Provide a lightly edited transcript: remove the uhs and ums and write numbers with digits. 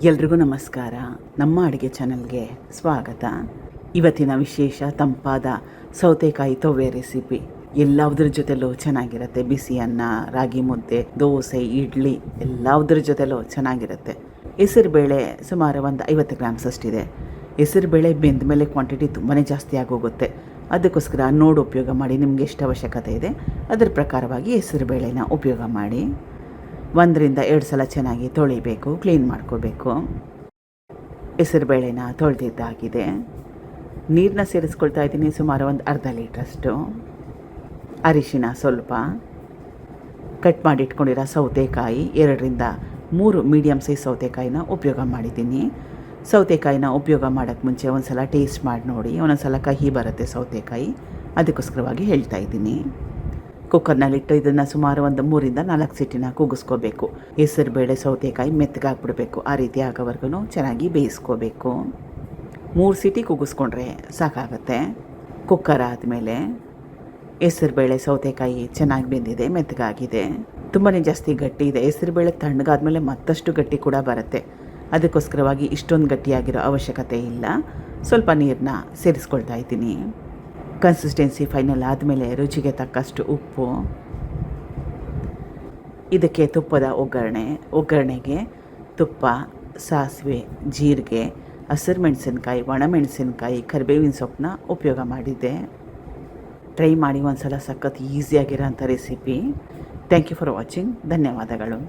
ಎಲ್ರಿಗೂ ನಮಸ್ಕಾರ. ನಮ್ಮ ಅಡುಗೆ ಚಾನಲ್ಗೆ ಸ್ವಾಗತ. ಇವತ್ತಿನ ವಿಶೇಷ ತಂಪಾದ ಸೌತೆಕಾಯಿ ತೊವ್ವೆ ರೆಸಿಪಿ. ಎಲ್ಲದ್ರ ಜೊತೆಲೂ ಚೆನ್ನಾಗಿರುತ್ತೆ. ಬಿಸಿ ಅನ್ನ, ರಾಗಿ ಮುದ್ದೆ, ದೋಸೆ, ಇಡ್ಲಿ ಎಲ್ಲದ್ರ ಜೊತೆಲೂ ಚೆನ್ನಾಗಿರುತ್ತೆ. ಹೆಸರುಬೇಳೆ ಸುಮಾರು ಒಂದು 50 ಗ್ರಾಮ್ಸ್ ಅಷ್ಟಿದೆ. ಹೆಸರುಬೇಳೆ ಬೆಂದ ಮೇಲೆ ಕ್ವಾಂಟಿಟಿ ತುಂಬಾ ಜಾಸ್ತಿ ಆಗೋಗುತ್ತೆ. ಅದಕ್ಕೋಸ್ಕರ ನೋಡಿ ಉಪಯೋಗ ಮಾಡಿ. ನಿಮಗೆ ಎಷ್ಟು ಅವಶ್ಯಕತೆ ಇದೆ ಅದರ ಪ್ರಕಾರವಾಗಿ ಹೆಸರುಬೇಳೆನ ಉಪಯೋಗ ಮಾಡಿ. 1 ರಿಂದ 2 ಸಲ ಚೆನ್ನಾಗಿ ತೊಳಿಬೇಕು, ಕ್ಲೀನ್ ಮಾಡ್ಕೋಬೇಕು. ಹೆಸರುಬೇಳೆನ ತೊಳೆದಿದ್ದಾಗಿದೆ. ನೀರನ್ನ ಸೇರಿಸ್ಕೊಳ್ತಾ ಇದ್ದೀನಿ, ಸುಮಾರು ಒಂದು ಅರ್ಧ ಲೀಟ್ರಷ್ಟು. ಅರಿಶಿನ ಸ್ವಲ್ಪ, ಕಟ್ ಮಾಡಿ ಇಟ್ಕೊಂಡಿರೋ ಸೌತೆಕಾಯಿ 2 ರಿಂದ 3 ಮೀಡಿಯಮ್ ಸೈಜ್ ಸೌತೆಕಾಯಿನ ಉಪಯೋಗ ಮಾಡಿದ್ದೀನಿ. ಸೌತೆಕಾಯಿನ ಉಪಯೋಗ ಮಾಡೋಕ್ಕೆ ಮುಂಚೆ ಒಂದು ಸಲ ಟೇಸ್ಟ್ ಮಾಡಿ ನೋಡಿ. ಒಂದೊಂದು ಸಲ ಕಹಿ ಬರುತ್ತೆ ಸೌತೆಕಾಯಿ, ಅದಕ್ಕೋಸ್ಕರವಾಗಿ ಹೇಳ್ತಾ ಇದ್ದೀನಿ. ಕುಕ್ಕರ್ನಲ್ಲಿಟ್ಟು ಇದನ್ನು ಸುಮಾರು ಒಂದು 3 ರಿಂದ 4 ಸಿಟಿನ ಕೂಗಿಸ್ಕೋಬೇಕು. ಹೆಸರುಬೇಳೆ ಸೌತೆಕಾಯಿ ಮೆತ್ತಗಾಗ್ಬಿಡಬೇಕು. ಆ ರೀತಿ ಆಗೋವರೆಗೂ ಚೆನ್ನಾಗಿ ಬೇಯಿಸ್ಕೋಬೇಕು. 3 ಸಿಟಿ ಕೂಗಿಸ್ಕೊಂಡ್ರೆ ಸಾಕಾಗುತ್ತೆ. ಕುಕ್ಕರ್ ಆದಮೇಲೆ ಹೆಸರುಬೇಳೆ ಸೌತೆಕಾಯಿ ಚೆನ್ನಾಗಿ ಬೆಂದಿದೆ, ಮೆತ್ತಗಾಗಿದೆ. ತುಂಬಾ ಜಾಸ್ತಿ ಗಟ್ಟಿ ಇದೆ. ಹೆಸರುಬೇಳೆ ತಣ್ಣಗಾದ್ಮೇಲೆ ಮತ್ತಷ್ಟು ಗಟ್ಟಿ ಕೂಡ ಬರುತ್ತೆ. ಅದಕ್ಕೋಸ್ಕರವಾಗಿ ಇಷ್ಟೊಂದು ಗಟ್ಟಿಯಾಗಿರೋ ಅವಶ್ಯಕತೆ ಇಲ್ಲ. ಸ್ವಲ್ಪ ನೀರನ್ನ ಸೇರಿಸ್ಕೊಳ್ತಾ ಇದ್ದೀನಿ. ಕನ್ಸಿಸ್ಟೆನ್ಸಿ ಫೈನಲ್ ಆದಮೇಲೆ ರುಚಿಗೆ ತಕ್ಕಷ್ಟು ಉಪ್ಪು. ಇದಕ್ಕೆ ತುಪ್ಪದ ಒಗ್ಗರಣೆಗೆ ತುಪ್ಪ, ಸಾಸಿವೆ, ಜೀರಿಗೆ, ಹಸಿರು ಮೆಣಸಿನ್ಕಾಯಿ, ಒಣಮೆಣಸಿನ್ಕಾಯಿ, ಕರಿಬೇವಿನ ಸೊಪ್ಪನ್ನ ಉಪಯೋಗ ಮಾಡಿದ್ದೆ. ಟ್ರೈ ಮಾಡಿ ಒಂದು ಸಲ. ಸಖತ್ ಈಸಿಯಾಗಿರೋಂಥ recipe. Thank you for watching. ಧನ್ಯವಾದಗಳು.